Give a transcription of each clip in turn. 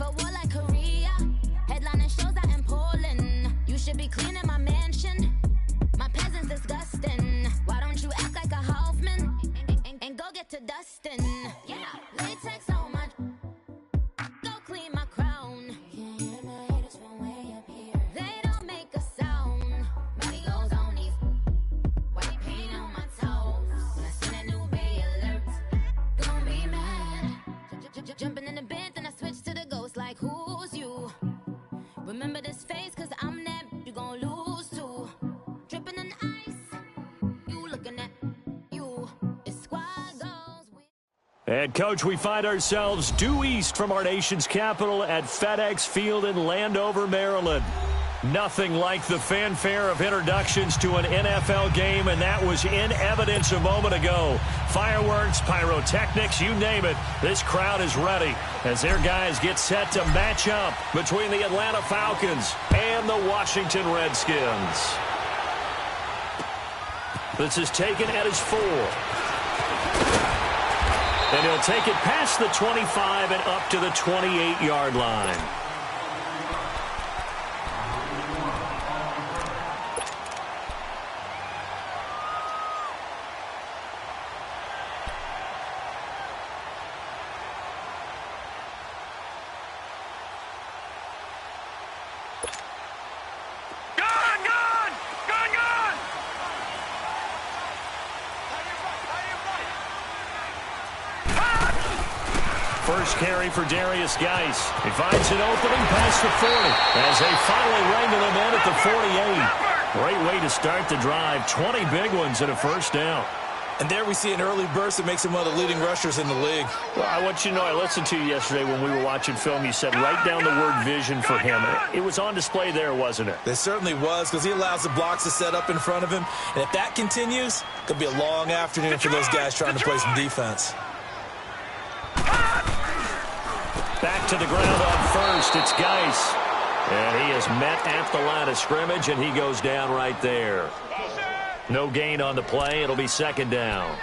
for war like Korea. Headlining shows out in Poland. You should be cleaning my mansion. My peasants disgusting. Why don't you act like a Hoffman and go get to dustin'? Yeah, latex on my. Go clean my crown. Can't hear my haters from way up here. They don't make a sound. Money goes on these. White paint on my toes. When I send a new Bay alert, don't be mad. Jumping in the bed, then I switch to the ghost. Like who's you? Remember this face, cause I'm that you gon' lose too. Dripping in ice. You looking at you. It's squad goals. And, Coach, we find ourselves due east from our nation's capital at FedEx Field in Landover, Maryland. Nothing like the fanfare of introductions to an NFL game, and that was in evidence a moment ago. Fireworks, pyrotechnics, you name it. This crowd is ready as their guys get set to match up between the Atlanta Falcons and the Washington Redskins. This is taken at his 4. And he'll take it past the 25 and up to the 28-yard line. First carry for Darius Geis. He finds an opening past the 40 as they finally wrangle him in at the 48. Great way to start the drive. 20 big ones and a first down. And there we see an early burst that makes him one of the leading rushers in the league. Well, I want you to know, I listened to you yesterday when we were watching film. You said write down the word vision for him. It was on display there, wasn't it? It certainly was, because he allows the blocks to set up in front of him. And if that continues, it could be a long afternoon for those guys trying to play some defense. Back to the ground on first. It's Geis. And he is met at the line of scrimmage, and he goes down right there. No gain on the play. It'll be second down.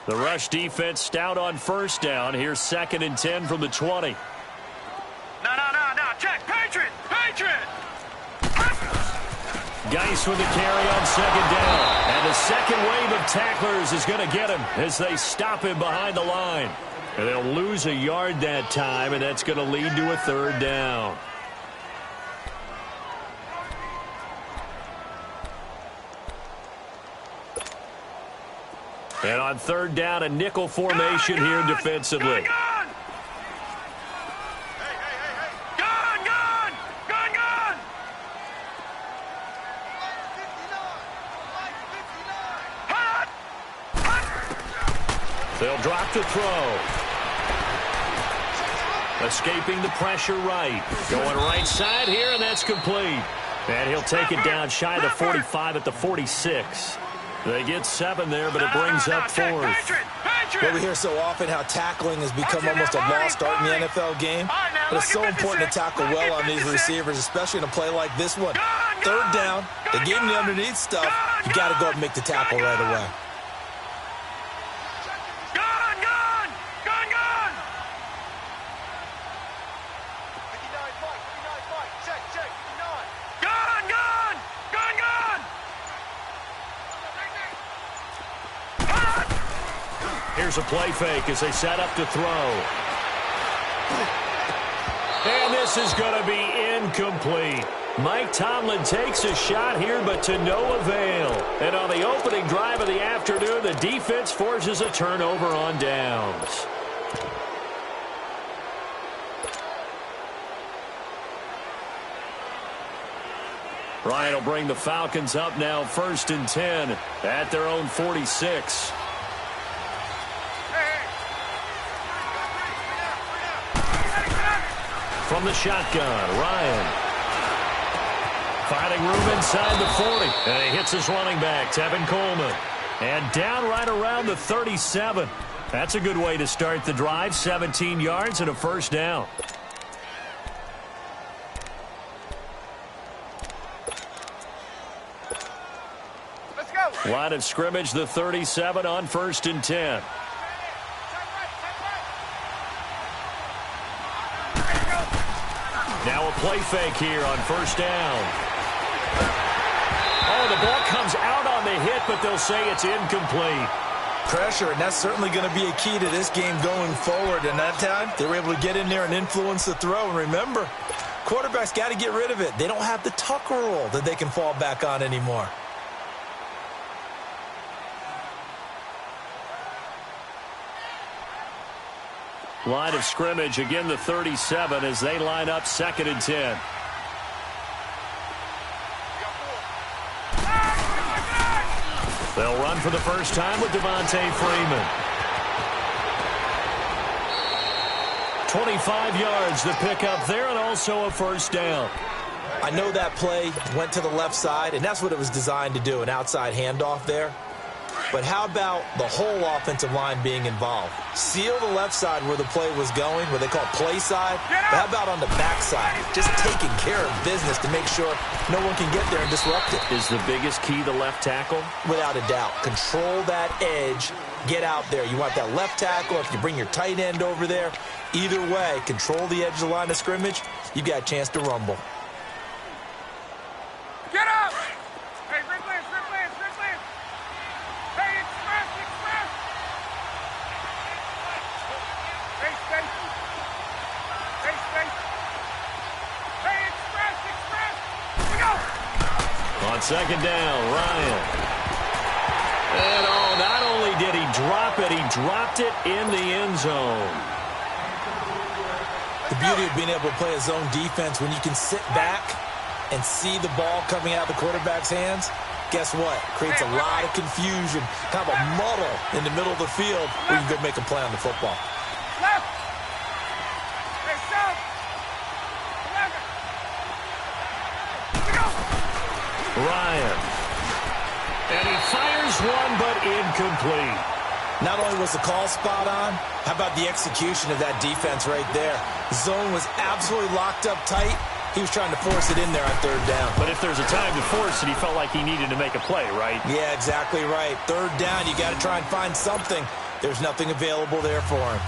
The rush defense stout on first down. Here's 2nd and 10 from the 20. No. Check. Patriot. Geis with the carry on 2nd down. And the second wave of tacklers is going to get him as they stop him behind the line. And they'll lose a yard that time, and that's going to lead to a 3rd down. And on 3rd down, a nickel formation here defensively. Gun! They'll drop the throw. Escaping the pressure right. Going right side here, and that's complete. And he'll take it down shy of the 45 at the 46. They get 7 there, but it brings up 4th. Well, we hear so often how tackling has become almost a lost art in the NFL game. But it's so important to tackle well on these receivers, especially in a play like this one. 3rd down, they gave him the underneath stuff. You got to go up and make the tackle right away. Here's a play fake as they set up to throw. And this is going to be incomplete. Mike Tomlin takes a shot here, but to no avail. And on the opening drive of the afternoon, the defense forces a turnover on downs. Ryan will bring the Falcons up now 1st and 10 at their own 46. From the shotgun, Ryan. Finding room inside the 40. And he hits his running back, Tevin Coleman. And down right around the 37. That's a good way to start the drive. 17 yards and a first down. Let's go. Line of scrimmage, the 37 on 1st and 10. Now a play fake here on 1st down. Oh, the ball comes out on the hit, but they'll say it's incomplete. Pressure, and that's certainly going to be a key to this game going forward. And that time, they were able to get in there and influence the throw. And remember, quarterbacks got to get rid of it. They don't have the Tucker rule that they can fall back on anymore. Line of scrimmage, again the 37 as they line up 2nd and 10. They'll run for the first time with Devontae Freeman. 25 yards the pickup there, and also a first down. I know that play went to the left side, and that's what it was designed to do, an outside handoff there. But how about the whole offensive line being involved? Seal the left side where the play was going, what they call play side. But how about on the back side? Just taking care of business to make sure no one can get there and disrupt it. Is the biggest key the left tackle? Without a doubt. Control that edge. Get out there. You want that left tackle. If you bring your tight end over there, either way, control the edge of the line of scrimmage. You got a chance to rumble. Get up! Hey, Rick Lance, Rick Lance, Rick Lance! Hey, express, express! Hey, Stacy! Hey, Stacy! Hey, express, express! Here we go! On 2nd down, Ryan. And oh, not only did he drop it, he dropped it in the end zone. The beauty of being able to play a zone defense when you can sit back and see the ball coming out of the quarterback's hands, guess what? Creates a lot of confusion, kind of a muddle in the middle of the field where you can go make a play on the football. Left! Hey, south! 11! Here we go! Ryan. And he fires one, but incomplete. Not only was the call spot on, how about the execution of that defense right there? The zone was absolutely locked up tight. He was trying to force it in there on 3rd down. But if there's a time to force it, he felt like he needed to make a play, right? Yeah, exactly right. 3rd down, you got to try and find something. There's nothing available there for him.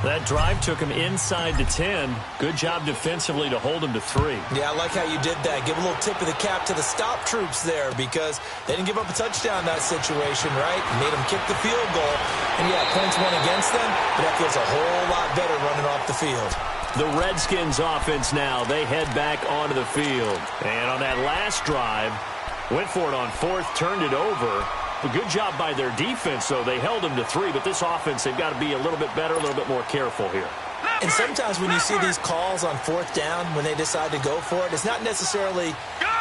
That drive took him inside the 10. Good job defensively to hold him to 3. Yeah, I like how you did that. Give a little tip of the cap to the stop troops there because they didn't give up a touchdown in that situation, right? Made them kick the field goal. And, yeah, points went against them, but that feels a whole lot better running off the field. The Redskins offense now, they head back onto the field. And on that last drive, went for it on 4th, turned it over. A good job by their defense, though. They held them to 3, but this offense, they've got to be a little bit better, a little bit more careful here. And sometimes when you see these calls on 4th down, when they decide to go for it, it's not necessarily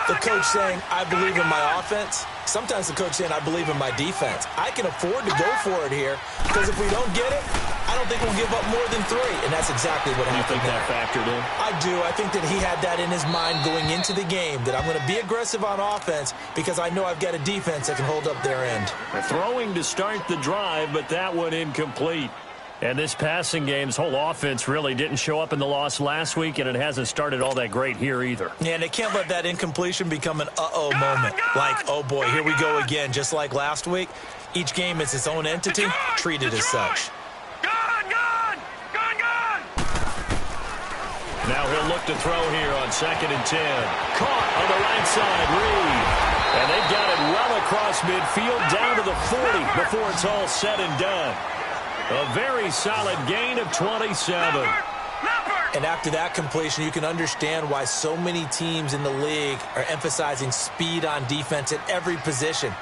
the coach saying, I believe in my offense. Sometimes the coach saying, I believe in my defense. I can afford to go for it here because if we don't get it, I don't think we'll give up more than 3. And that's exactly what happened. You think that factored in? I do. I think that he had that in his mind going into the game, that I'm going to be aggressive on offense because I know I've got a defense that can hold up their end. They're throwing to start the drive, but that one incomplete. And this passing game's whole offense really didn't show up in the loss last week, and it hasn't started all that great here either. Yeah, and they can't let that incompletion become an uh-oh moment. Like, oh, boy, here we go again, just like last week. Each game is its own entity, treated as such. Now he'll look to throw here on 2nd and 10. Caught on the right side, Reed. And they've got it well across midfield, down to the 40 before it's all said and done. A very solid gain of 27. And after that completion, you can understand why so many teams in the league are emphasizing speed on defense at every position.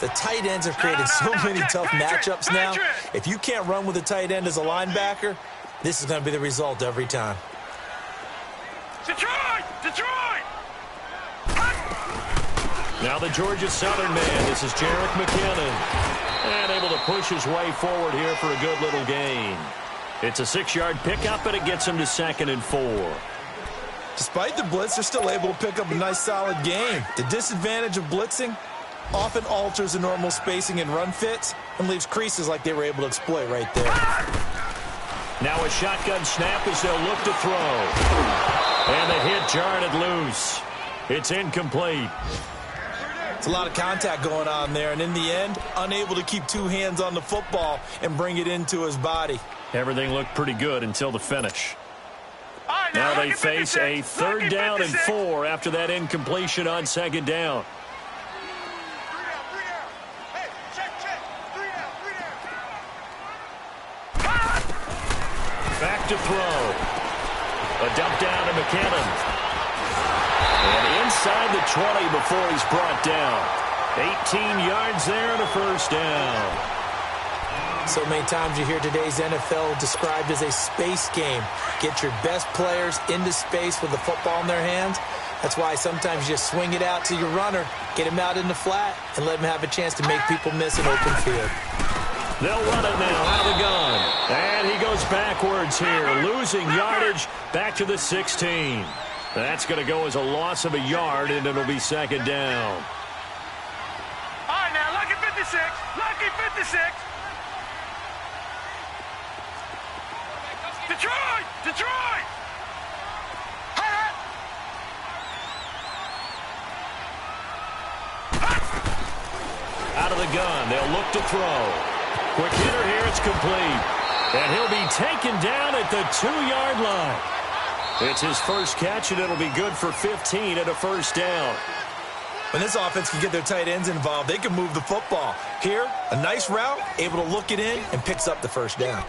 The tight ends have created so many tough matchups now. If you can't run with a tight end as a linebacker, this is going to be the result every time. Detroit! Detroit! Now the Georgia Southern man. This is Jerick McKinnon. And able to push his way forward here for a good little gain. It's a 6-yard pickup, and it gets him to 2nd and 4. Despite the blitz, they're still able to pick up a nice, solid game. The disadvantage of blitzing, often alters the normal spacing and run fits and leaves creases like they were able to exploit right there. Now a shotgun snap as they'll look to throw. And the hit jarred it loose. It's incomplete. It's a lot of contact going on there, and in the end, unable to keep two hands on the football and bring it into his body. Everything looked pretty good until the finish. Now they face a 3rd down and 4 after that incompletion on 2nd down. Back to throw. A dump down to McKinnon. And inside the 20 before he's brought down. 18 yards there and a 1st down. So many times you hear today's NFL described as a space game. Get your best players into space with the football in their hands. That's why sometimes you just swing it out to your runner, get him out in the flat, and let him have a chance to make people miss an open field. They'll run it now out of the gun. And he goes backwards here, losing yardage back to the 16. That's going to go as a loss of a yard, and it'll be 2nd down. All right, now, lucky 56. Lucky 56. Detroit! Detroit! Out of the gun, they'll look to throw. Quick hitter here, it's complete. And he'll be taken down at the 2-yard line. It's his first catch, and it'll be good for 15 at a 1st down. When this offense can get their tight ends involved, they can move the football. Here, a nice route, able to look it in, and picks up the 1st down.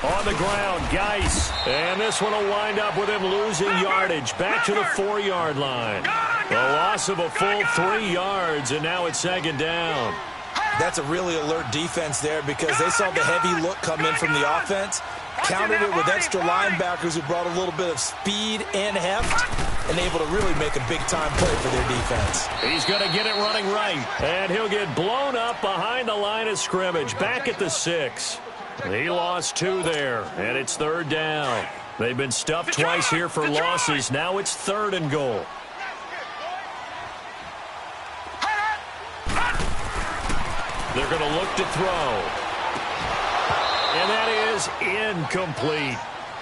On the ground, Geis. And this one will wind up with him losing yardage back to the 4-yard line. A loss of a full 3 yards, and now it's 2nd down. That's a really alert defense there because they saw the heavy look come in from the offense, countered it with extra linebackers who brought a little bit of speed and heft, and able to really make a big-time play for their defense. He's going to get it running right, and he'll get blown up behind the line of scrimmage, back at the 6. He lost 2 there, and it's 3rd down. They've been stuffed twice here for losses. Now it's 3rd and goal. They're going to look to throw. And that is incomplete.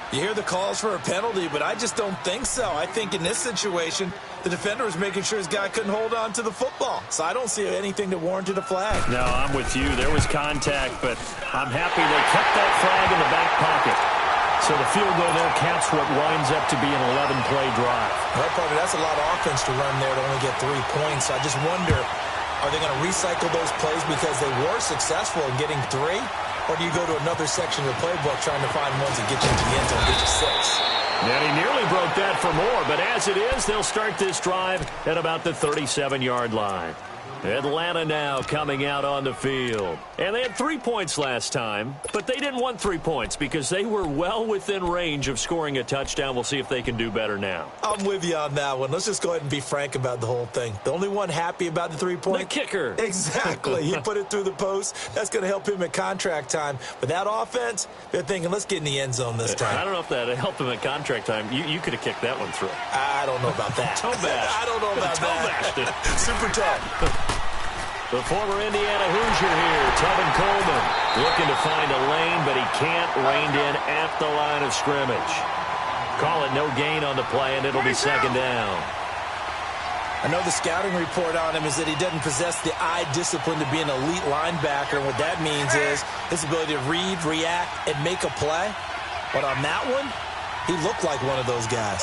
You hear the calls for a penalty, but I just don't think so. I think in this situation, the defender was making sure his guy couldn't hold on to the football. So I don't see anything that warranted a flag. No, I'm with you. There was contact, but I'm happy they kept that flag in the back pocket. So the field goal there counts what winds up to be an 11-play drive. Well, partner, that's a lot of offense to run there to only get 3 points. So I just wonder, are they going to recycle those plays because they were successful in getting 3? Or do you go to another section of the playbook trying to find ones that get you into the end zone and get you 6? And he nearly broke that for more, but as it is, they'll start this drive at about the 37-yard line. Atlanta now coming out on the field. And they had 3 points last time, but they didn't want 3 points because they were well within range of scoring a touchdown. We'll see if they can do better now. I'm with you on that one. Let's just go ahead and be frank about the whole thing. The only one happy about the 3-point? The kicker. Exactly. He put it through the post. That's going to help him at contract time. But that offense, they're thinking, let's get in the end zone this time. I don't know if that helped him at contract time. You could have kicked that one through. I don't know about that. Toe bash. I don't know about that. Super tough. The former Indiana Hoosier here, Tevin Coleman, looking to find a lane, but he can't, reined in at the line of scrimmage. Call it no gain on the play, and it'll be 2nd down. I know the scouting report on him is that he doesn't possess the eye discipline to be an elite linebacker. And what that means is his ability to read, react, and make a play. But on that one, he looked like one of those guys.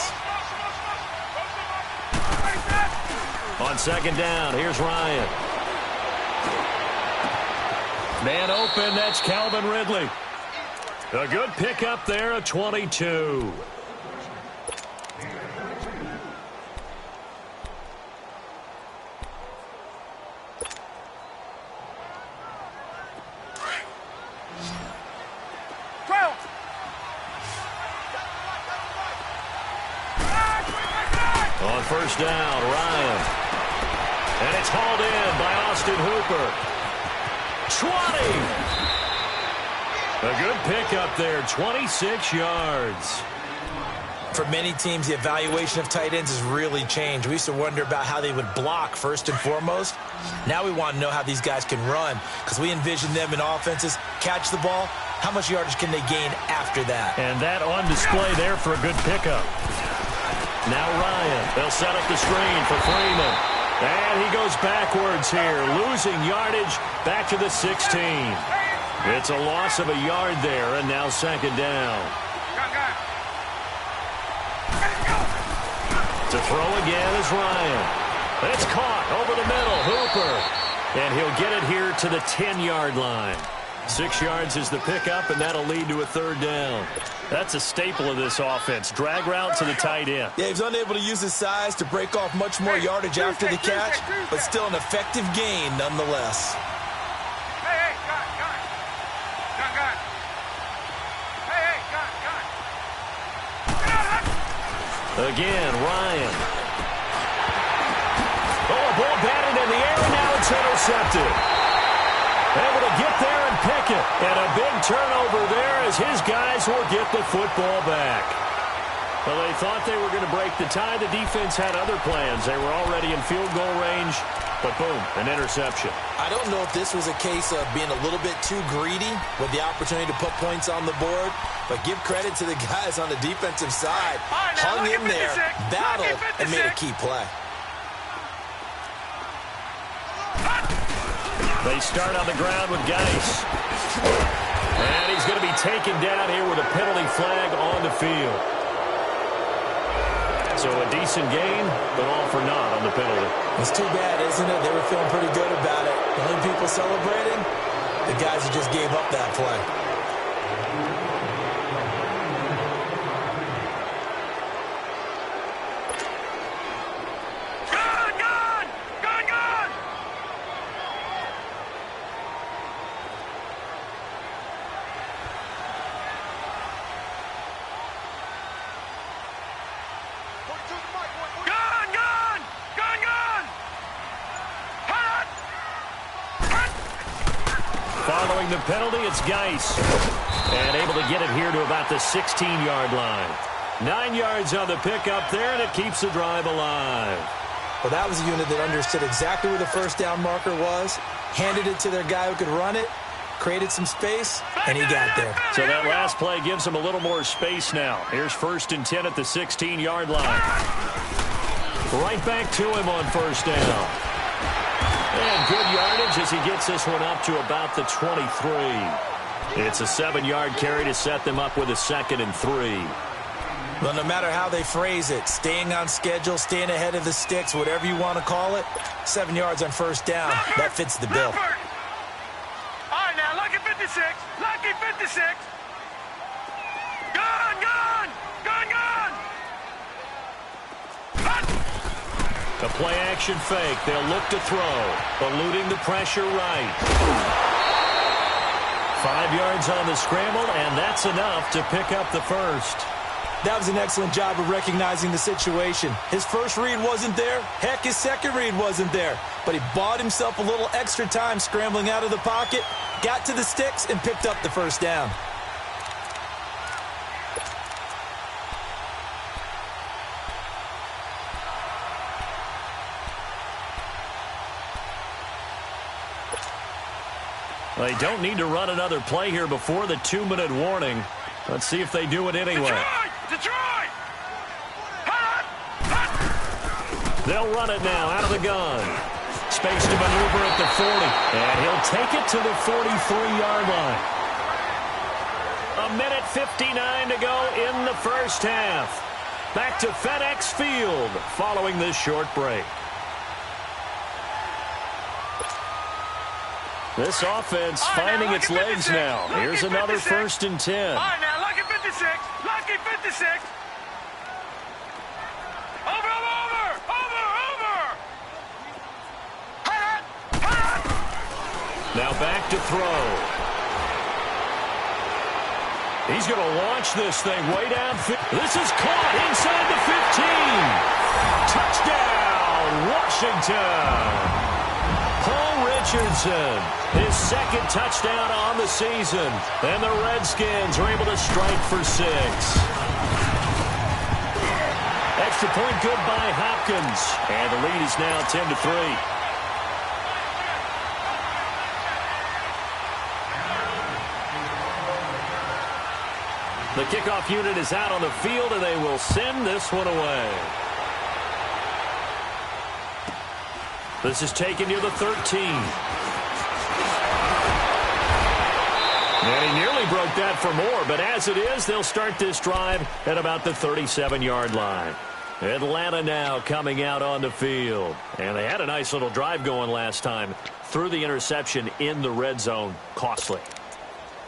On 2nd down, here's Ryan. Man open, that's Calvin Ridley. A good pickup there at 22. On 1st down, Ryan. And it's hauled in by Austin Hooper. 20! A good pickup there, 26 yards. For many teams, the evaluation of tight ends has really changed. We used to wonder about how they would block first and foremost. Now we want to know how these guys can run, because we envision them in offenses catch the ball. How much yardage can they gain after that? And that on display there for a good pickup. Now Ryan. They'll set up the screen for Freeman. And he goes backwards here, losing yardage back to the 16. It's a loss of a yard there, and now second down. To throw again is Ryan. It's caught over the middle. Hooper. And he'll get it here to the 10-yard line. 6 yards is the pickup, and that'll lead to a third down. That's a staple of this offense. Drag route to the tight end. Yeah, he's unable to use his size to break off much more yardage after the catch, but still an effective gain nonetheless. Hey, gun. Hey, gun. Again, Ryan. Oh, a ball batted in the air, and now it's intercepted. Able to get there and pick it. And a big turnover there as his guys will get the football back. Well, they thought they were going to break the tie. The defense had other plans. They were already in field goal range, but boom, an interception. I don't know if this was a case of being a little bit too greedy with the opportunity to put points on the board, but give credit to the guys on the defensive side. Hung in there, battled, and made a key play. They start on the ground with Geis. And he's going to be taken down here with a penalty flag on the field. So a decent gain, but all for naught on the penalty. It's too bad, isn't it? They were feeling pretty good about it. The only people celebrating, the guys who just gave up that play. Following the penalty, it's Geis. And able to get it here to about the 16-yard line. 9 yards on the pickup there, and it keeps the drive alive. Well, that was a unit that understood exactly where the first down marker was, handed it to their guy who could run it, created some space, and he got there. So that last play gives him a little more space now. Here's 1st and 10 at the 16-yard line. Right back to him on first down. And good yardage as he gets this one up to about the 23. It's a 7-yard carry to set them up with a 2nd and 3. Well, no matter how they phrase it, staying on schedule, staying ahead of the sticks, whatever you want to call it, 7 yards on first down, that fits the bill. All right, now, lucky 56. Lucky 56. Gun. A play-action fake. They'll look to throw. Eluding the pressure right. 5 yards on the scramble, and that's enough to pick up the first. That was an excellent job of recognizing the situation. His first read wasn't there. Heck, his second read wasn't there. But he bought himself a little extra time scrambling out of the pocket, got to the sticks, and picked up the first down. They don't need to run another play here before the 2-minute warning. Let's see if they do it anyway. Detroit! They'll run it now out of the gun. Space to maneuver at the 40. And he'll take it to the 43-yard line. 1:59 to go in the first half. Back to FedEx Field following this short break. This offense finding its legs now. Here's another 1st and 10. All right, now, lucky 56. Lucky 56. Over. Now back to throw. He's going to launch this thing way down. This is caught inside the 15. Touchdown, zone. Washington. Paul Richardson, his second touchdown on the season. And the Redskins are able to strike for 6. Extra point good by Hopkins. And the lead is now 10-3. The kickoff unit is out on the field, and they will send this one away. This is taken near the 13. And he nearly broke that for more, but as it is, they'll start this drive at about the 37-yard line. Atlanta now coming out on the field. And they had a nice little drive going last time. Threw the interception in the red zone. Costly.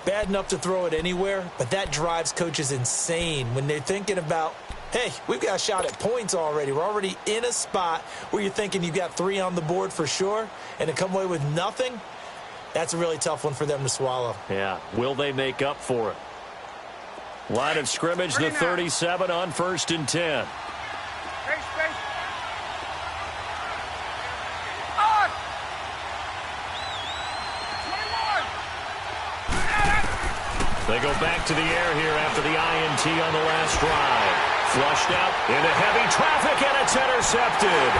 Bad enough to throw it anywhere, but that drives coaches insane when they're thinking about, hey, we've got a shot at points already. We're already in a spot where you're thinking you've got 3 on the board for sure, and to come away with nothing, that's a really tough one for them to swallow. Yeah, will they make up for it? Line of scrimmage, the 37 on 1st and 10. They go back to the air here after the INT on the last drive. Flushed out into heavy traffic, and it's intercepted.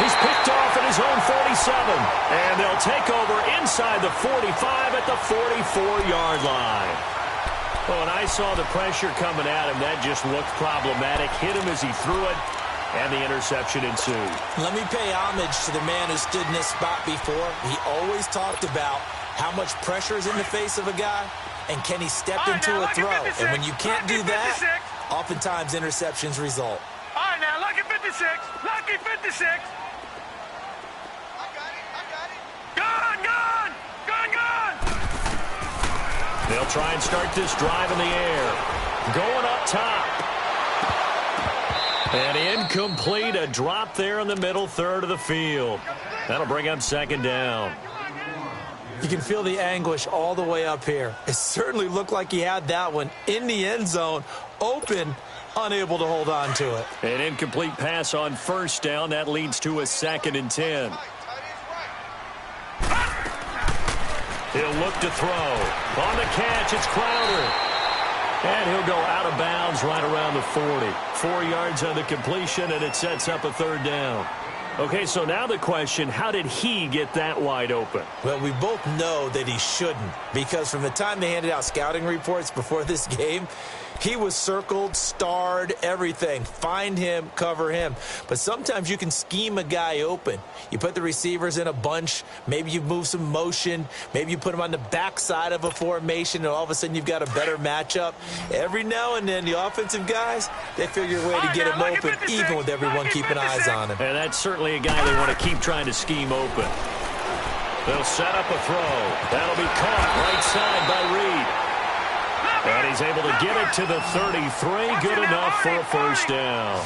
He's picked off at his own 47, and they'll take over inside the 45 at the 44-yard line. Oh, and I saw the pressure coming at him. That just looked problematic. Hit him as he threw it, and the interception ensued. Let me pay homage to the man who stood in this spot before. He always talked about how much pressure is in the face of a guy, and can he step into a throw? And when you can't do that, oftentimes interceptions result. All right, now, lucky 56. Lucky 56. I got it. Gone. They'll try and start this drive in the air. Going up top. And incomplete, a drop there in the middle third of the field. That'll bring up 2nd down. You can feel the anguish all the way up here. It certainly looked like he had that one in the end zone, open, unable to hold on to it. An incomplete pass on 1st down. That leads to a 2nd and 10. He'll look to throw. On the catch, it's Crowder. And he'll go out of bounds right around the 40. 4 yards on the completion, and it sets up a 3rd down. Okay, so now the question, how did he get that wide open? Well, we both know that he shouldn't, because from the time they handed out scouting reports before this game, he was circled, starred, everything. Find him, cover him. But sometimes you can scheme a guy open. You put the receivers in a bunch. Maybe you move some motion. Maybe you put them on the backside of a formation, and all of a sudden you've got a better matchup. Every now and then, the offensive guys, they figure a way to get him open, even with everyone keeping eyes on him. And that's certainly a guy they want to keep trying to scheme open. They'll set up a throw. That'll be caught right side by Reed. And he's able to get it to the 33. Good enough for a 1st down.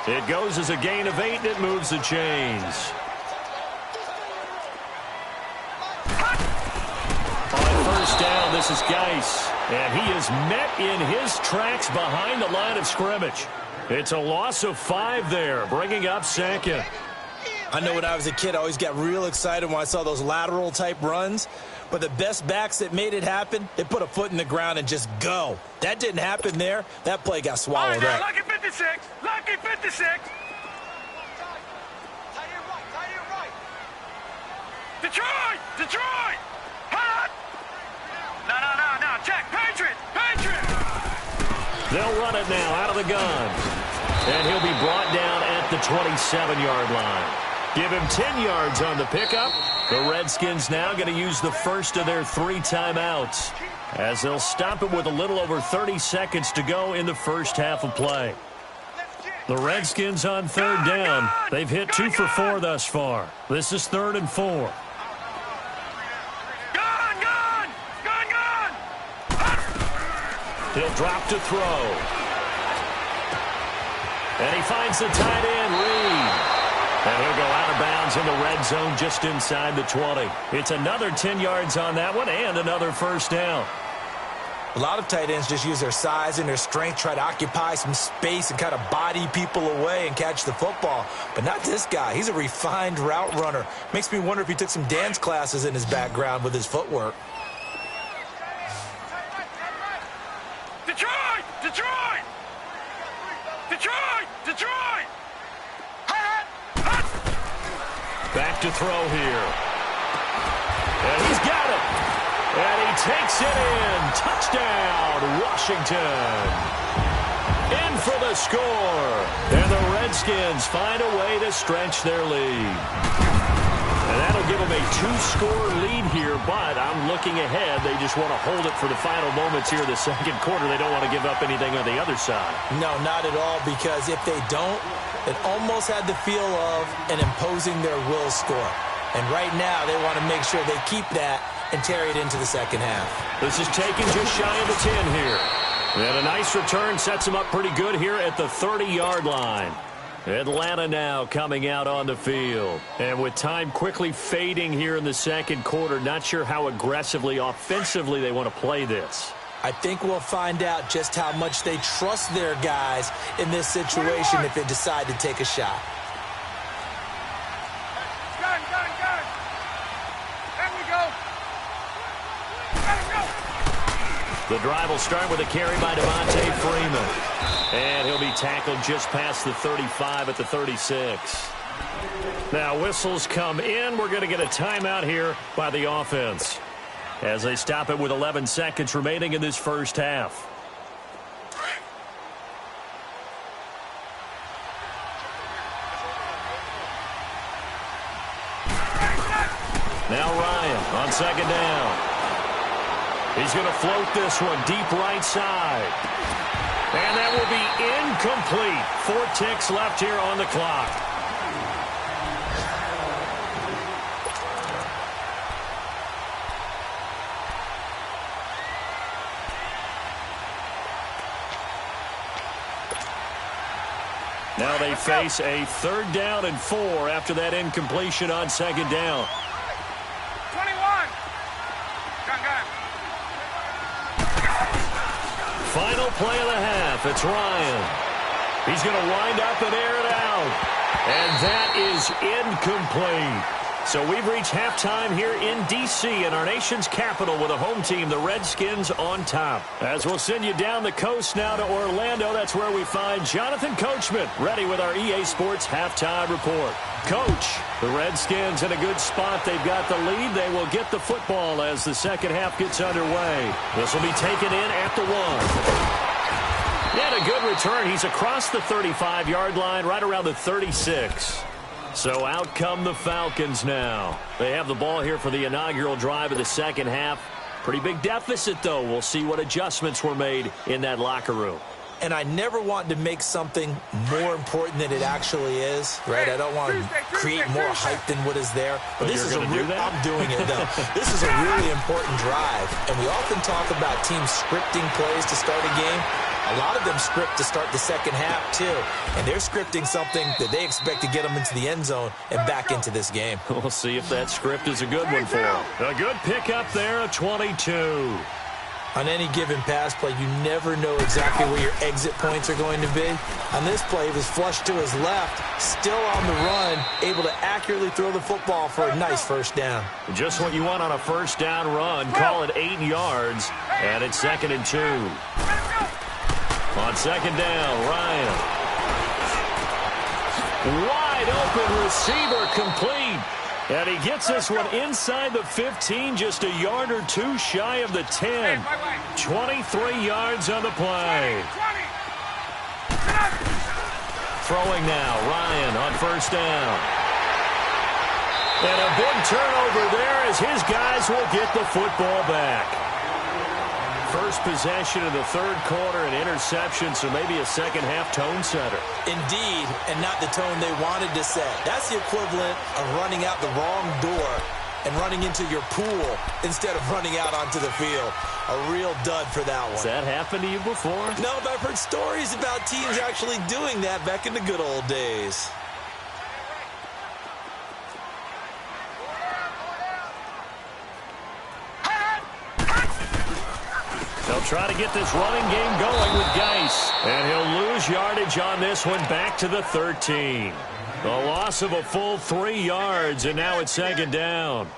It goes as a gain of 8, and it moves the chains. On 1st down, this is Geis. And he is met in his tracks behind the line of scrimmage. It's a loss of 5 there, bringing up 2nd. I know when I was a kid, I always got real excited when I saw those lateral-type runs. But the best backs that made it happen, they put a foot in the ground and just go. That didn't happen there. That play got swallowed up. Lucky 56. Lucky 56. Tight end right. Detroit. Hot. No. Check. Patriot. They'll run it now out of the gun. And he'll be brought down at the 27-yard line. Give him 10 yards on the pickup. The Redskins now going to use the first of their 3 timeouts, as they'll stop it with a little over 30 seconds to go in the first half of play. The Redskins on 3rd down. They've hit 2 for 4 thus far. This is 3rd and 4. He'll drop to throw. And he finds the tight end, Reed. And he'll go out of bounds in the red zone just inside the 20. It's another 10 yards on that one and another 1st down. A lot of tight ends just use their size and their strength, try to occupy some space and kind of body people away and catch the football. But not this guy. He's a refined route runner. Makes me wonder if he took some dance classes in his background with his footwork. Detroit! Detroit! Detroit! Detroit! Back to throw here. And he's got it. And he takes it in. Touchdown, Washington. In for the score. And the Redskins find a way to stretch their lead. And that'll give them a 2-score lead here, but I'm looking ahead. They just want to hold it for the final moments here in the second quarter. They don't want to give up anything on the other side. No, not at all, because if they don't, it almost had the feel of an imposing their will score. And right now, they want to make sure they keep that and carry it into the second half. This is taken just shy of the 10 here. And a nice return sets them up pretty good here at the 30-yard line. Atlanta now coming out on the field. And with time quickly fading here in the second quarter, not sure how aggressively, offensively they want to play this. I think we'll find out just how much they trust their guys in this situation if they decide to take a shot. Gun. There we go. The drive will start with a carry by Devontae Freeman. And he'll be tackled just past the 35 at the 36. Now whistles come in. We're going to get a timeout here by the offense as they stop it with 11 seconds remaining in this first half. Now Ryan on second down. He's going to float this one deep right side. And that will be incomplete. 4 ticks left here on the clock. Now they face a 3rd down and 4 after that incompletion on second down. 21. Gun. Final play of the half. It's Ryan. He's going to wind up and air it out. And that is incomplete. So we've reached halftime here in D.C. in our nation's capital with a home team, the Redskins, on top. As we'll send you down the coast now to Orlando, that's where we find Jonathan Coachman ready with our EA Sports halftime report. Coach, the Redskins in a good spot. They've got the lead. They will get the football as the second half gets underway. This will be taken in at the 1. He had a good return. He's across the 35-yard line, right around the 36. So out come the Falcons now. They have the ball here for the inaugural drive of the second half. Pretty big deficit, though. We'll see what adjustments were made in that locker room. And I never want to make something more important than it actually is, right? I don't want to create more hype than what is there. But this is I'm doing it, though. This is a really important drive. And we often talk about teams scripting plays to start a game. A lot of them script to start the second half, too. And they're scripting something that they expect to get them into the end zone and back into this game. We'll see if that script is a good one for them. A good pickup there, a 22. On any given pass play, you never know exactly where your exit points are going to be. On this play, he was flushed to his left, still on the run, able to accurately throw the football for a nice first down. Just what you want on a first down run. Call it 8 yards, and it's 2nd and 2. On second down, Ryan. Wide open receiver complete. And he gets this one inside the 15, just a yard or two shy of the 10. 23 yards on the play. Throwing now, Ryan on first down. And a big turnover there as his guys will get the football back. First possession of the third quarter, an interception, so maybe a second-half tone setter. Indeed, and not the tone they wanted to set. That's the equivalent of running out the wrong door and running into your pool instead of running out onto the field. A real dud for that one. Has that happened to you before? No, but I've heard stories about teams actually doing that back in the good old days. They'll try to get this running game going with Geis. And he'll lose yardage on this one, back to the 13. The loss of a full 3 yards, and now it's second down.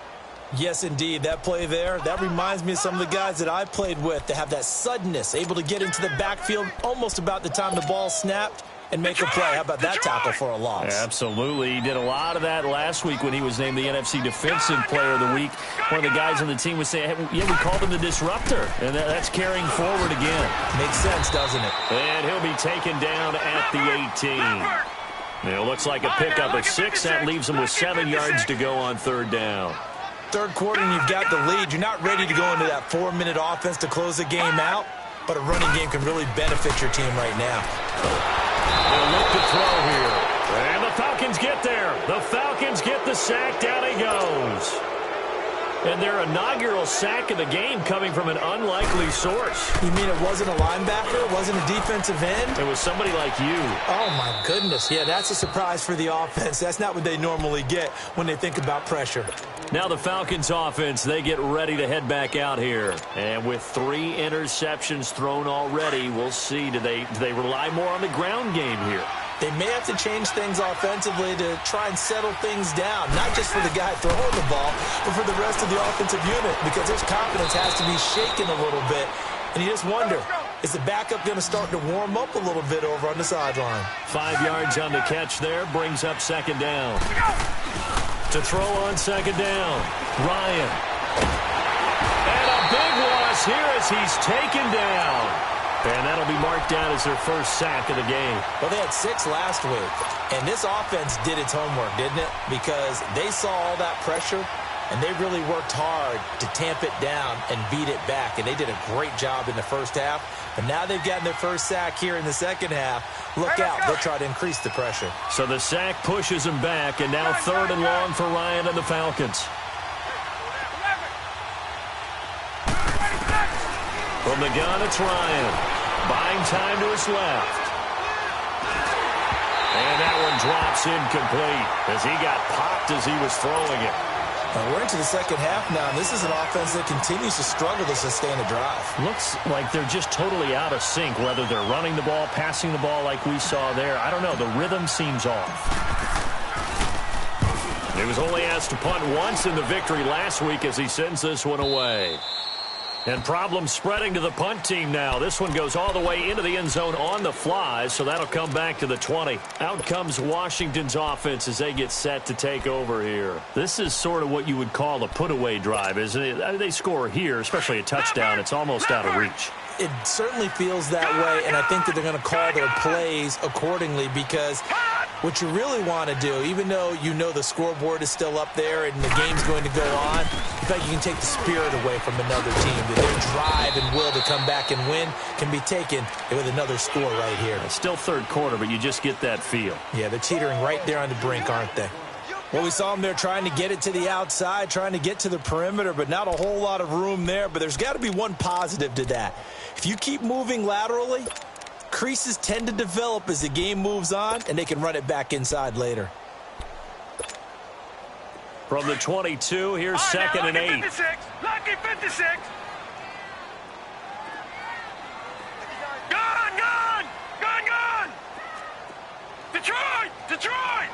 Yes, indeed. That play there, that reminds me of some of the guys that I played with that have that suddenness, able to get into the backfield almost about the time the ball snapped and make a play. How about that tackle for a loss? Absolutely. He did a lot of that last week when he was named the NFC Defensive Player of the Week. One of the guys on the team was saying, hey, yeah, we called him the disruptor, and that's carrying forward again. Makes sense, doesn't it? And he'll be taken down at the 18. It looks like a pickup of 6. That leaves him with 7 yards to go on third down. Third quarter and you've got the lead. You're not ready to go into that 4-minute offense to close the game out, but a running game can really benefit your team right now. They'll look to throw here. And the Falcons get there. The Falcons get the sack. Down he goes. And their inaugural sack of the game coming from an unlikely source. You mean it wasn't a linebacker? It wasn't a defensive end? It was somebody like you. Oh, my goodness. Yeah, that's a surprise for the offense. That's not what they normally get when they think about pressure. Now the Falcons offense, they get ready to head back out here. And with 3 interceptions thrown already, we'll see. Do they rely more on the ground game here? They may have to change things offensively to try and settle things down, not just for the guy throwing the ball, but for the rest of the offensive unit, because his confidence has to be shaken a little bit. And you just wonder, is the backup going to start to warm up a little bit over on the sideline? 5 yards on the catch there, brings up second down. To throw on second down, Ryan. And a big loss here as he's taken down. And that'll be marked down as their first sack of the game. Well, they had 6 last week, and this offense did its homework, didn't it? Because they saw all that pressure, and they really worked hard to tamp it down and beat it back, and they did a great job in the first half. But now they've gotten their first sack here in the second half. Look out, they'll try to increase the pressure. So the sack pushes them back, and now 3rd and long for Ryan and the Falcons. From the gun, it's Ryan. Buying time to his left. And that one drops incomplete as he got popped as he was throwing it. Now we're into the second half now, and this is an offense that continues to struggle to sustain a drive. Looks like they're just totally out of sync, whether they're running the ball, passing the ball like we saw there. I don't know. The rhythm seems off. He was only asked to punt once in the victory last week as he sends this one away. And problems spreading to the punt team now. This one goes all the way into the end zone on the fly, so that'll come back to the 20. Out comes Washington's offense as they get set to take over here. This is sort of what you would call a put-away drive, isn't it? They score here, especially a touchdown. It's almost out of reach. It certainly feels that way, and I think that they're going to call their plays accordingly, because what you really want to do, even though you know the scoreboard is still up there and the game's going to go on, in fact, you can take the spirit away from another team. That their drive and will to come back and win can be taken with another score right here. It's still third quarter, but you just get that feel. Yeah, they're teetering right there on the brink, aren't they? Well, we saw them there trying to get it to the outside, trying to get to the perimeter, but not a whole lot of room there. But there's got to be one positive to that. If you keep moving laterally, creases tend to develop as the game moves on, and they can run it back inside later. From the 22, here's second and 8. Lucky 56. Lucky 56. Gone, gone, gone, gone. Detroit, Detroit.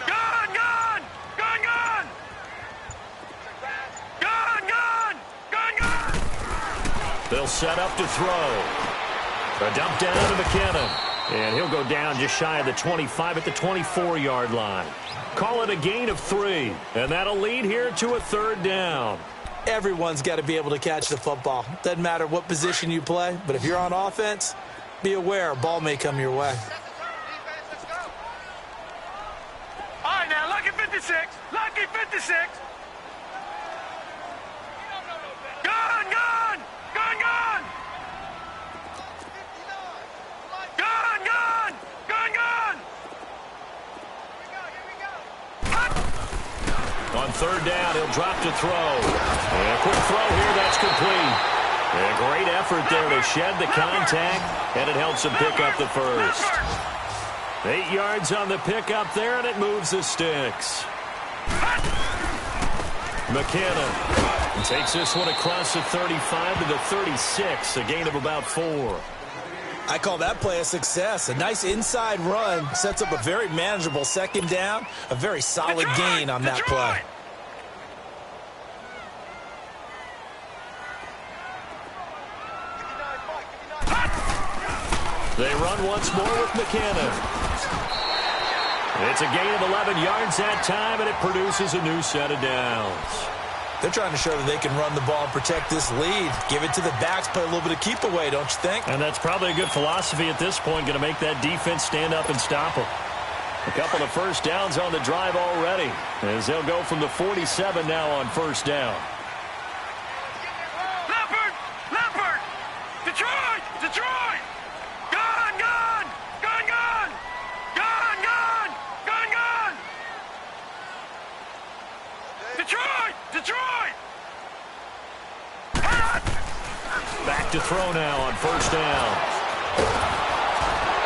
Gone, gone, gone, gone. Gone, gone, gone, gone. They'll set up to throw. A dump down to McKinnon. And he'll go down just shy of the 25 at the 24-yard line. Call it a gain of 3. And that'll lead here to a 3rd down. Everyone's got to be able to catch the football. Doesn't matter what position you play, but if you're on offense, be aware a ball may come your way. All right, now, lucky 56. Lucky 56. Gone, gone, gone, gone. Gone, gone, gone, gone. On 3rd down, he'll drop to throw. And a quick throw here, that's complete. And a great effort there to shed the contact, and it helps him pick up the first. 8 yards on the pickup there, and it moves the sticks. McKinnon takes this one across the 35 to the 36, a gain of about 4. I call that play a success. A nice inside run sets up a very manageable second down, a very solid gain on that play. They run once more with McKinnon. It's a gain of 11 yards that time, and it produces a new set of downs. They're trying to show that they can run the ball and protect this lead. Give it to the backs, play a little bit of keep away, don't you think? And that's probably a good philosophy at this point, going to make that defense stand up and stop them. A couple of first downs on the drive already, as they'll go from the 47 now on first down. Leopard! Detroit! Gun! Detroit! Back to throw now on first down.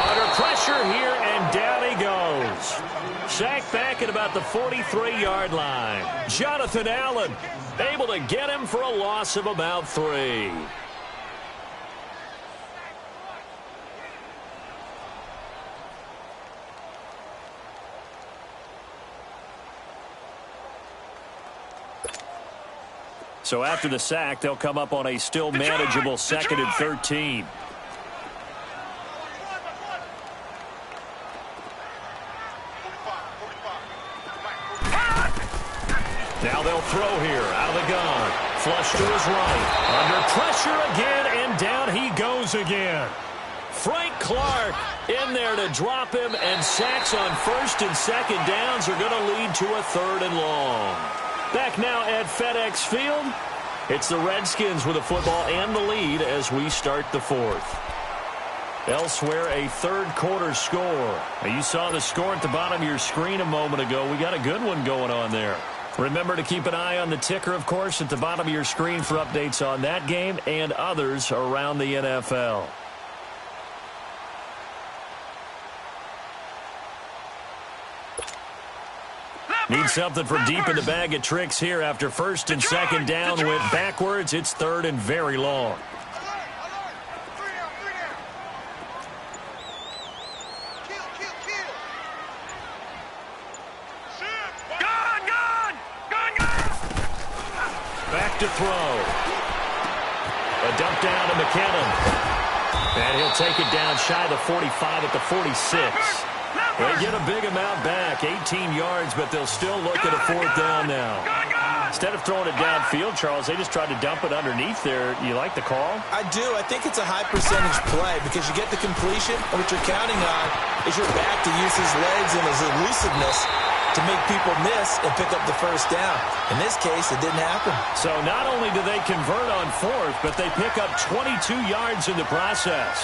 Under pressure here, and down he goes. Sacked back at about the 43-yard line. Jonathan Allen able to get him for a loss of about 3. So after the sack, they'll come up on a still manageable second and 13. Now they'll throw here out of the gun. Flush to his right. Under pressure again, and down he goes again. Frank Clark in there to drop him, and sacks on first and second downs are going to lead to a 3rd and long. Back now at FedEx Field, it's the Redskins with the football and the lead as we start the 4th. Elsewhere, a third-quarter score. Now, you saw the score at the bottom of your screen a moment ago. We got a good one going on there. Remember to keep an eye on the ticker, of course, at the bottom of your screen for updates on that game and others around the NFL. Need something from deep in the bag of tricks here after first and second down went backwards. It's 3rd and very long. Back to throw. A dump down to McKinnon. And he'll take it down shy of the 45 at the 46. They get a big amount back, 18 yards, but they'll still look at a 4th down now. Instead of throwing it downfield, Charles, they just tried to dump it underneath there. You like the call? I do. I think it's a high percentage play because you get the completion, and what you're counting on is your back to use his legs and his elusiveness to make people miss and pick up the first down. In this case, it didn't happen. So not only do they convert on 4th, but they pick up 22 yards in the process.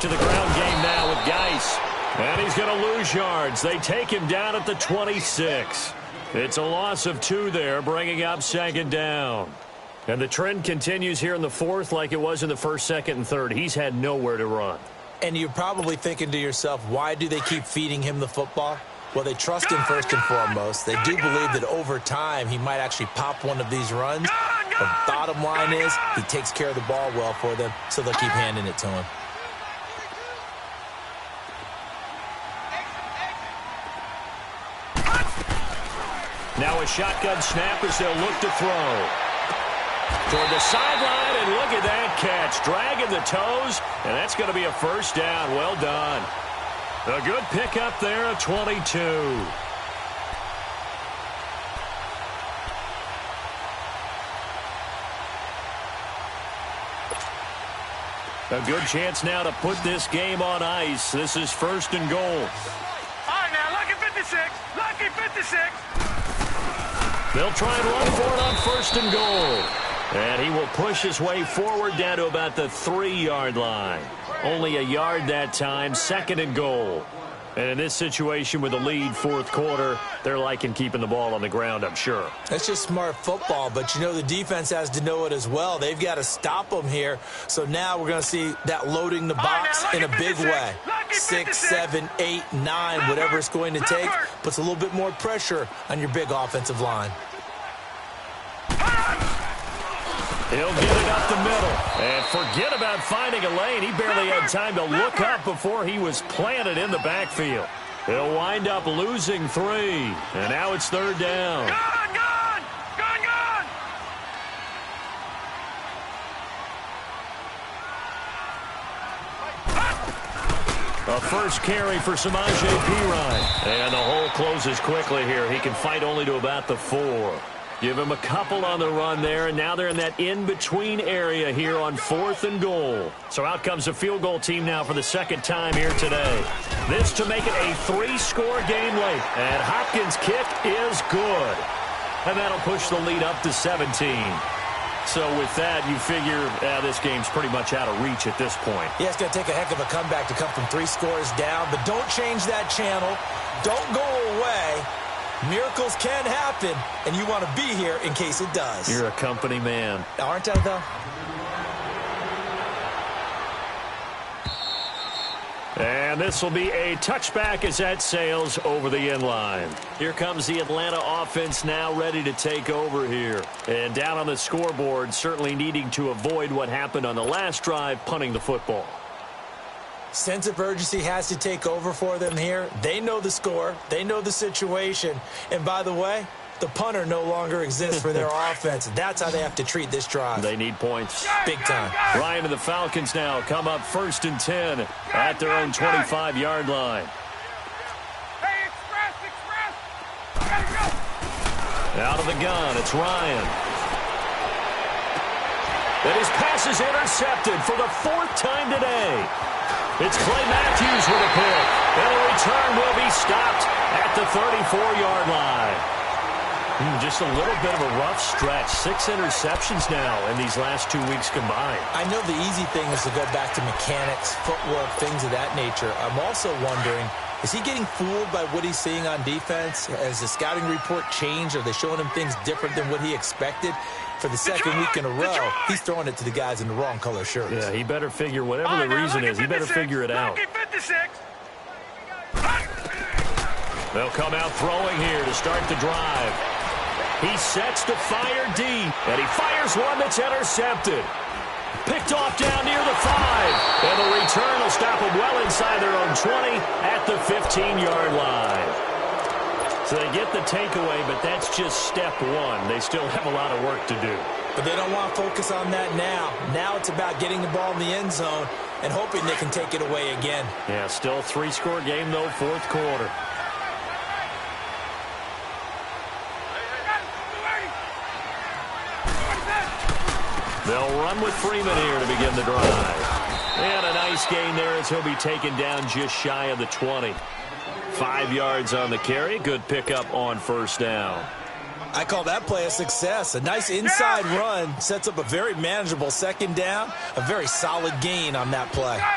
To the ground game now with Geis. And he's going to lose yards. They take him down at the 26. It's a loss of 2 there, bringing up 2nd down. And the trend continues here in the 4th like it was in the 1st, 2nd, and 3rd. He's had nowhere to run. And you're probably thinking to yourself, why do they keep feeding him the football? Well, they trust him first and foremost. They do believe that over time he might actually pop one of these runs. The bottom line is he takes care of the ball well for them, so they'll keep handing it to him. Now a shotgun snap as they'll look to throw. Toward the sideline, and look at that catch. Dragging the toes, and that's going to be a 1st down. Well done. A good pickup there at 22. A good chance now to put this game on ice. This is 1st and goal. All right, now, lucky 56. Lucky 56. They'll try and run for it on 1st and goal. And he will push his way forward down to about the 3-yard line. Only a yard that time, 2nd and goal. And in this situation with the lead, fourth quarter, they're liking keeping the ball on the ground, I'm sure. That's just smart football, but you know the defense has to know it as well. They've got to stop them here. So now we're going to see that loading the box in a big way. 6, 7, 8, 9, whatever it's going to take, puts a little bit more pressure on your big offensive line. He'll get it up the middle. And forget about finding a lane. He barely had time to look up before he was planted in the backfield. He'll wind up losing 3. And now it's 3rd down. Gone! A first carry for Samaje Perine. And the hole closes quickly here. He can fight only to about the 4. Give him a couple on the run there, and now they're in that in-between area here on 4th and goal. So out comes a field goal team now for the 2nd time here today. This to make it a 3-score game late. And Hopkins' kick is good. And that'll push the lead up to 17. So with that, you figure this game's pretty much out of reach at this point. Yeah, it's going to take a heck of a comeback to come from 3 scores down, but don't change that channel. Don't go away. Miracles can happen, and you want to be here in case it does. You're a company man. Aren't I, though? And this will be a touchback as that sails over the end line. Here comes the Atlanta offense now ready to take over here. And down on the scoreboard, certainly needing to avoid what happened on the last drive, punting the football. Sense of urgency has to take over for them here. They know the score. They know the situation. And by the way, the punter no longer exists for their offense. That's how they have to treat this drive. They need points. Big time. Ryan and the Falcons now come up 1st and 10 at their own 25-yard line. Hey, express! Gotta go! Out of the gun, it's Ryan. And his pass is intercepted for the 4th time today. It's Clay Matthews with a pick. And the return will be stopped at the 34-yard line. Just a little bit of a rough stretch. 6 interceptions now in these last 2 weeks combined. I know the easy thing is to go back to mechanics, footwork, things of that nature. I'm also wondering, is he getting fooled by what he's seeing on defense? Has the scouting report changed? Are they showing him things different than what he expected? For the 2nd week in a row, he's throwing it to the guys in the wrong color shirts. Yeah, he better figure whatever the reason is. He better figure it out. They'll come out throwing here to start the drive. He sets to fire deep, and he fires one that's intercepted. Picked off down near the 5. And the return will stop them well inside their own 20 at the 15-yard line. So they get the takeaway, but that's just step 1. They still have a lot of work to do. But they don't want to focus on that now. Now it's about getting the ball in the end zone and hoping they can take it away again. Yeah, still 3-score game, though, 4th quarter. They'll run with Freeman here to begin the drive. And a nice gain there as he'll be taken down just shy of the 20. 5 yards on the carry. Good pickup on 1st down. I call that play a success. A nice inside run sets up a very manageable 2nd down. A very solid gain on that play. Gun!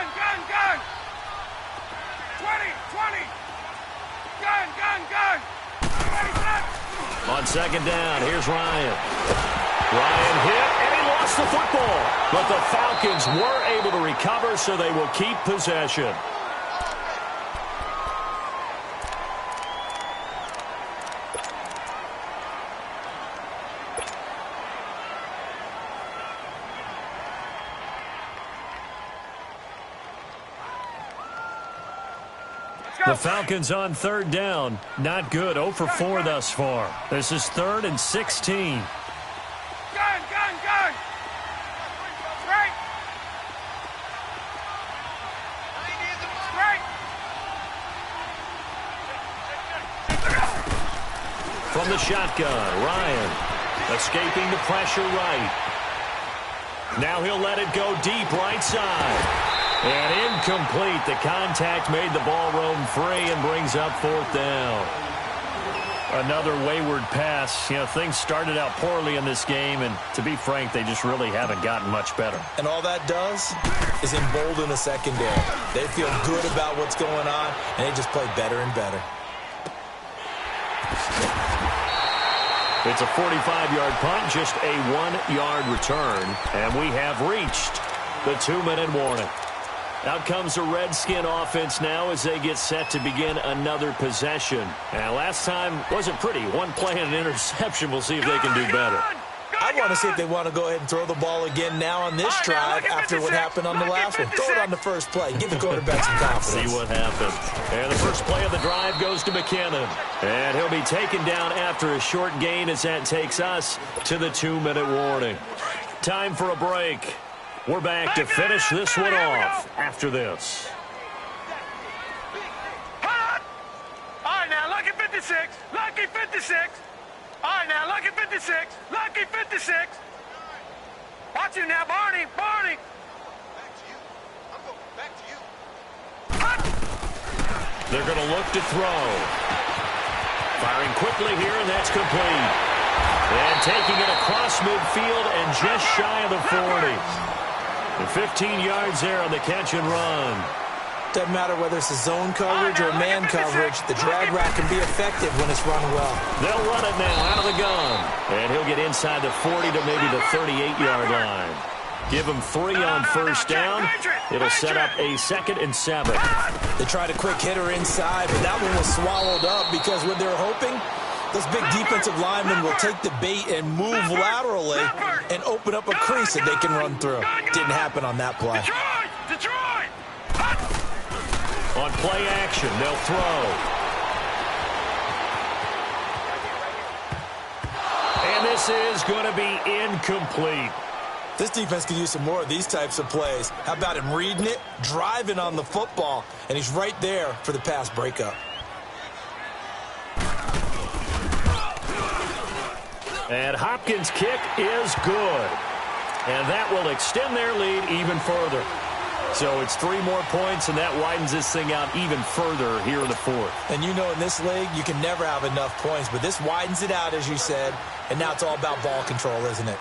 20! Gun! On 2nd down, here's Ryan. Ryan hit, and he lost the football. But the Falcons were able to recover, so they will keep possession. The Falcons on 3rd down. Not good. 0 for 4 thus far. This is 3rd and 16. Gun! Straight! From the shotgun, Ryan escaping the pressure right. Now he'll let it go deep right side. And incomplete. The contact made the ball roam free and brings up 4th down. Another wayward pass. You know, things started out poorly in this game, and to be frank, they just really haven't gotten much better. And all that does is embolden the secondary. They feel good about what's going on, and they just play better and better. It's a 45-yard punt, just a 1-yard return, and we have reached the 2-minute warning. Out comes the Redskin offense now as they get set to begin another possession. And last time wasn't pretty. One play and an interception. We'll see if they can do better. I want to see if they want to go ahead and throw the ball again now on this drive after what happened on the last one. Throw it on the first play. Give the quarterback some confidence. See what happens. And the first play of the drive goes to McKinnon. And he'll be taken down after a short gain as that takes us to the 2-minute warning. Time for a break. We're back to finish this one off after this. All right, now, lucky 56. Lucky 56. All right, now, lucky 56. Lucky 56. Watch you now, Barney. Barney. Back to you. I'm going back to you. They're going to look to throw. Firing quickly here, and that's complete. And taking it across midfield and just shy of the 40. And 15 yards there on the catch and run. Doesn't matter whether it's a zone coverage or man coverage, the drag route can be effective when it's run well. They'll run it now out of the gun. And he'll get inside the 40 to maybe the 38-yard line. Give him 3 on first down. It'll set up a 2nd and 7. They tried a quick hitter inside, but that one was swallowed up because what they're hoping, those big defensive linemen will take the bait and move laterally and open up a crease that they can run through. Didn't happen on that play. Detroit! On play action, they'll throw. And this is going to be incomplete. This defense could use some more of these types of plays. How about him reading it, driving on the football, and he's right there for the pass breakup. And Hopkins' kick is good. And that will extend their lead even further. So it's 3 more points, and that widens this thing out even further here in the 4th. And you know in this league, you can never have enough points, but this widens it out, as you said, and now it's all about ball control, isn't it?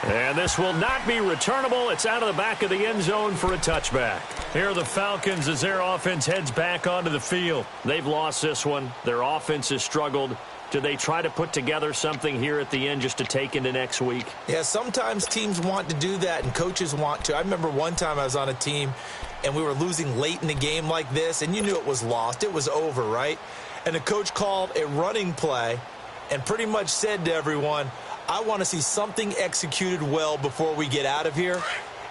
And this will not be returnable. It's out of the back of the end zone for a touchback. Here are the Falcons as their offense heads back onto the field. They've lost this one. Their offense has struggled. Do they try to put together something here at the end just to take into next week? Yeah, sometimes teams want to do that and coaches want to. I remember one time I was on a team and we were losing late in the game like this, and you knew it was lost. It was over, right? And the coach called a running play and pretty much said to everyone, I want to see something executed well before we get out of here.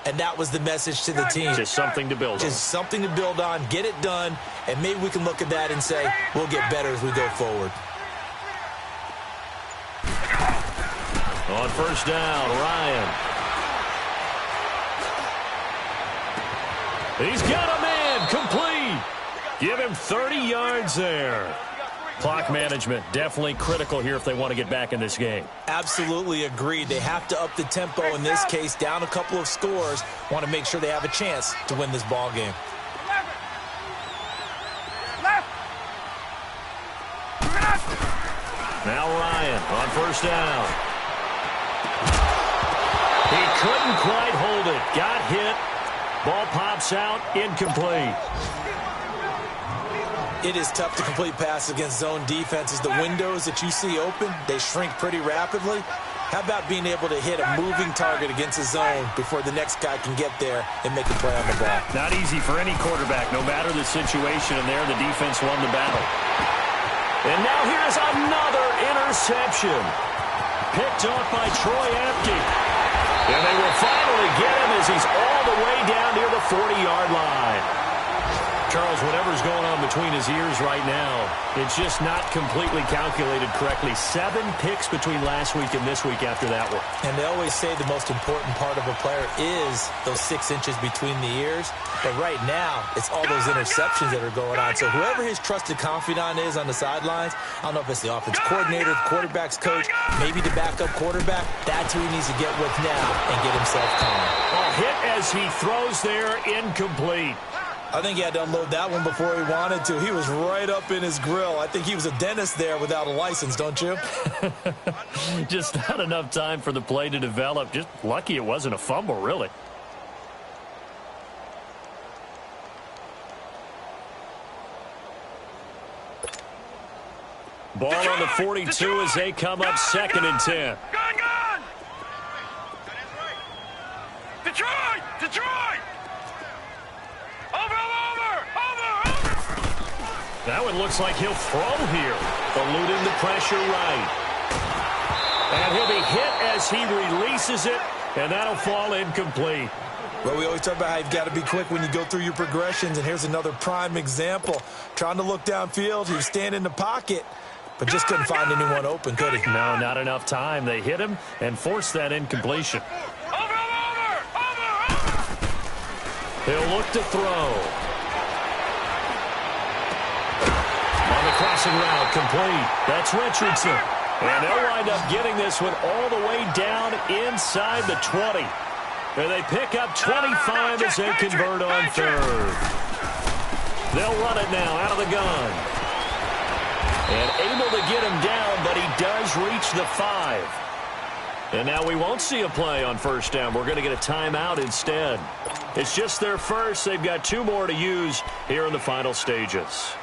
And that was the message to the team. Just something to build on. Just something to build on, get it done, and maybe we can look at that and say, we'll get better as we go forward. On first down, Ryan. He's got a man, complete. Give him 30 yards there. Clock management definitely critical here if they want to get back in this game. Absolutely agreed. They have to up the tempo in this case, down a couple of scores. Want to make sure they have a chance to win this ball game. Now Ryan on first down. He couldn't quite hold it. Got hit. Ball pops out. Incomplete. It is tough to complete passes against zone defenses. The windows that you see open, they shrink pretty rapidly. How about being able to hit a moving target against a zone before the next guy can get there and make a play on the ball? Not easy for any quarterback, no matter the situation. And there, the defense won the battle. And now here's another interception. Picked off by Troy Apke. And they will finally get him as he's all the way down near the 40-yard line. Charles, whatever's going on between his ears right now, it's just not completely calculated correctly. 7 picks between last week and this week after that one. And they always say the most important part of a player is those 6 inches between the ears. But right now, it's all those interceptions that are going on. So whoever his trusted confidant is on the sidelines, I don't know if it's the offense coordinator, the quarterback's coach, maybe the backup quarterback, that's who he needs to get with now and get himself calm. A hit as he throws there, incomplete. I think he had to unload that one before he wanted to. He was right up in his grill. I think he was a dentist there without a license, don't you? Just not enough time for the play to develop. Just lucky it wasn't a fumble, really. Ball on the 42 as they come up 2nd and 10. Gone! Detroit! Detroit! Over! That one looks like he'll throw here. Eluding the pressure right. And he'll be hit as he releases it, and that'll fall incomplete. Well, we always talk about how you've got to be quick when you go through your progressions, and here's another prime example. Trying to look downfield, he was standing in the pocket, but just couldn't find anyone open, could he? No, not enough time. They hit him and forced that incompletion. Over! He'll look to throw. On the crossing route, complete. That's Richardson. And they'll wind up getting this one all the way down inside the 20. And they pick up 25 as they convert on 3rd. They'll run it now out of the gun. And able to get him down, but he does reach the 5. And now we won't see a play on 1st down. We're going to get a timeout instead. It's just their first. They've got 2 more to use here in the final stages.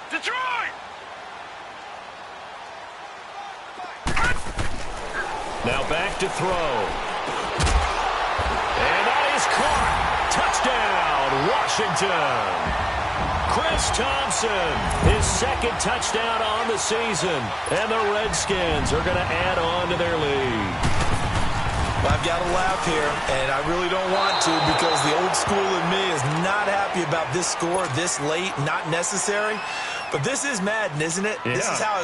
Detroit! Now back to throw. And that is caught. Touchdown, Washington. Chris Thompson, his 2nd touchdown on the season. And the Redskins are going to add on to their lead. I've got to laugh here, and I really don't want to because the old school in me is not happy about this score this late, not necessary. But this is Madden, isn't it? Yeah.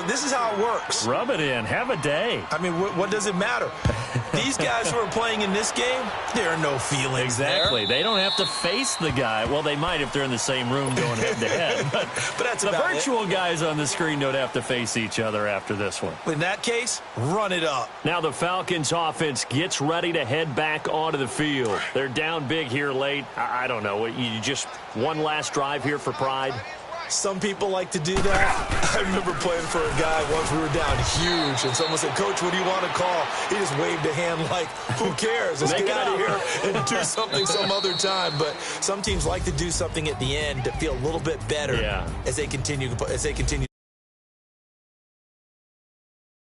This is how it works. Rub it in. Have a day. I mean, what does it matter? These guys who are playing in this game, there are no feelings Exactly. there. They don't have to face the guy. Well, they might if they're in the same room going head-to-head. But that's the about virtual guys on the screen don't have to face each other after this one. In that case, run it up. Now the Falcons offense gets ready to head back onto the field. They're down big here late. I don't know. You just one last drive here for pride? Some people like to do that. I remember playing for a guy once. We were down huge, and someone said, "Coach, what do you want to call?" He just waved a hand like, "Who cares? Let's get out of here and do something some other time." But some teams like to do something at the end to feel a little bit better as they continue.